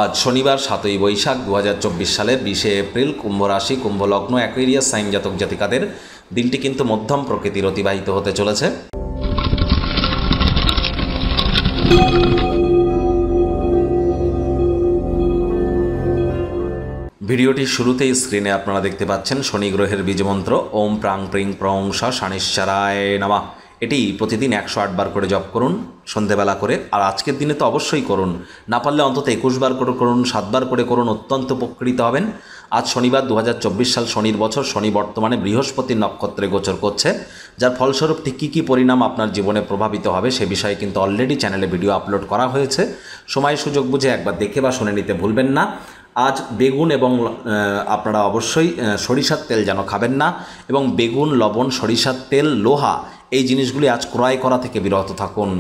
আজ শনিবার 7ই বৈশাখ 2024 সালের 20শে এপ্রিল, কুম্ভ রাশি, কুম্ভ লগ্ন, অ্যাকুয়ারিয়াস সাইন জাতক জাতিকাদের দিনটি কিন্তু মধ্যম প্রকৃতির অতিবাহিত হতে চলেছে। ভিডিওটির শুরুতেই স্ক্রিনে আপনারা দেখতে পাচ্ছেন শনি গ্রহের বীজমন্ত্র ওম প্রাং প্রিং প্রং স শনিশ্চরায় নমঃ। এটি প্রতিদিন 108 বার করে জপ করুন সন্ধেবেলা করে, আর আজকের দিনে তো অবশ্যই করুন, না পারলে অন্তত 21 বার করে করুন, 7 বার করে করুন, অত্যন্ত উপকৃত হবেন। আজ শনিবার 2024 সাল, শনির বছর। শনি বর্তমানে বৃহস্পতির নক্ষত্রে গোচর করছে, যার ফলস্বরূপ ঠিক কী কী পরিণাম আপনার জীবনে প্রভাবিত হবে সে বিষয়ে কিন্তু অলরেডি চ্যানেলে ভিডিও আপলোড করা হয়েছে। সময় সুযোগ বুঝে একবার দেখে বা শুনে নিতে ভুলবেন না। আজ বেগুন এবং আপনারা অবশ্যই সরিষার তেল যেন খাবেন না, এবং বেগুন, লবণ, সরিষার তেল, লোহা এই জিনিসগুলি আজ ক্রয় করা থেকে বিরত থাকুন।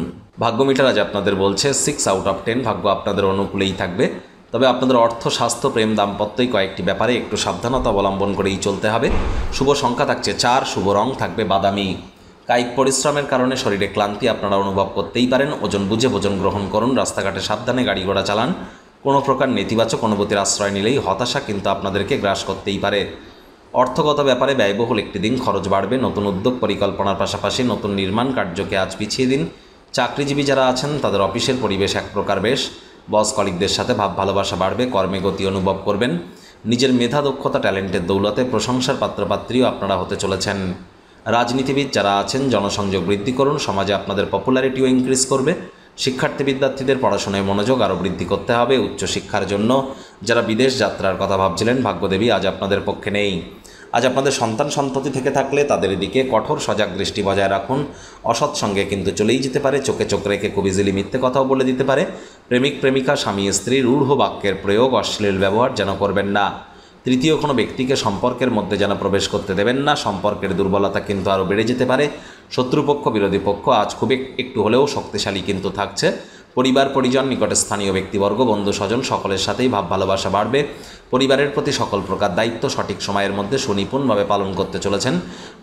ভাগ্য মিটার আজ আপনাদের বলছে 6 আউট অফ 10, ভাগ্য আপনাদের অনুকূলেই থাকবে। তবে আপনাদের অর্থ, স্বাস্থ্য, প্রেম, দাম্পত্যই কয়েকটি ব্যাপারে একটু সাবধানতা অবলম্বন করেই চলতে হবে। শুভ সংখ্যা থাকছে 4, শুভ রং থাকবে বাদামি। কায়িক পরিশ্রমের কারণে শরীরে ক্লান্তি আপনারা অনুভব করতেই পারেন। ওজন বুঝে ভোজন গ্রহণ করুন, রাস্তাঘাটে সাবধানে গাড়ি ঘোড়া চালান। কোনো প্রকার নেতিবাচক অনুভূতির আশ্রয় নিলেই হতাশা কিন্তু আপনাদেরকে গ্রাস করতেই পারে। অর্থগত ব্যাপারে ব্যয়বহুল একটি দিন, খরচ বাড়বে। নতুন উদ্যোগ পরিকল্পনার পাশাপাশি নতুন নির্মাণ কার্যকে আজ পিছিয়ে দিন। চাকরিজীবী যারা আছেন তাদের অফিসের পরিবেশ এক প্রকার বেশ। বস কলিগদের সাথে ভাব ভালোবাসা বাড়বে, কর্মে গতি অনুভব করবেন। নিজের মেধা, দক্ষতা, ট্যালেন্টের দৌলতে প্রশংসার পাত্রপাত্রীও আপনারা হতে চলেছেন। রাজনীতিবিদ যারা আছেন জনসংযোগ বৃদ্ধি করুন, সমাজে আপনাদের পপুলারিটিও ইনক্রিজ করবে। শিক্ষার্থী বিদ্যার্থীদের পড়াশোনায় মনোযোগ আরও বৃদ্ধি করতে হবে। উচ্চশিক্ষার জন্য যারা বিদেশ যাত্রার কথা ভাবছিলেন, ভাগ্যদেবী আজ আপনাদের পক্ষে নেই। আজ আপনাদের সন্তান সন্ততি থেকে থাকলে তাদের দিকে কঠোর সজাগ দৃষ্টি বজায় রাখুন। অসৎ সঙ্গে কিন্তু চলেই যেতে পারে, চোখে চোখ রেখে খুব ইজিলি মিথ্যে কথাও বলে দিতে পারে। প্রেমিক প্রেমিকা, স্বামী স্ত্রী রূঢ় বাক্যের প্রয়োগ, অশ্লীল ব্যবহার যেন করবেন না। তৃতীয় কোনো ব্যক্তিকে সম্পর্কের মধ্যে যেন প্রবেশ করতে দেবেন না। সম্পর্কের দুর্বলতা কিন্তু আরও বেড়ে যেতে পারে। শত্রুপক্ষ, বিরোধী পক্ষ আজ খুব একটু হলেও শক্তিশালী কিন্তু থাকছে। পরিবার পরিজন, নিকটে স্থানীয় ব্যক্তিবর্গ, বন্ধু স্বজন সকলের সাথেই ভাব ভালোবাসা বাড়বে। পরিবারের প্রতি সকল প্রকার দায়িত্ব সঠিক সময়ের মধ্যে সুনিপুণভাবে পালন করতে চলেছেন।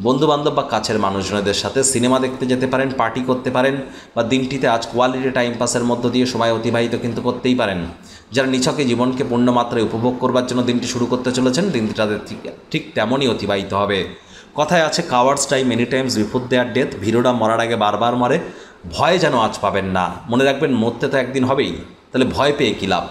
বন্ধুবান্ধব বা কাছের মানুষজনদের সাথে সিনেমা দেখতে যেতে পারেন, পার্টি করতে পারেন, বা দিনটিতে আজ কোয়ালিটি টাইম পাসের মধ্য দিয়ে সময় অতিবাহিত কিন্তু করতেই পারেন। যারা নিছকে জীবনকে পূর্ণমাত্রায় উপভোগ করবার জন্য দিনটি শুরু করতে চলেছেন, দিনটি তাদের ঠিক তেমনই অতিবাহিত হবে। কথায় আছে, cowards die many times before their death. ভীরুরা মরার আগে বারবার মরে। ভয় যেন আজ পাবেন না। মনে রাখবেন, মরতে তো একদিন হবেই, তাহলে ভয় পেয়ে কী লাভ।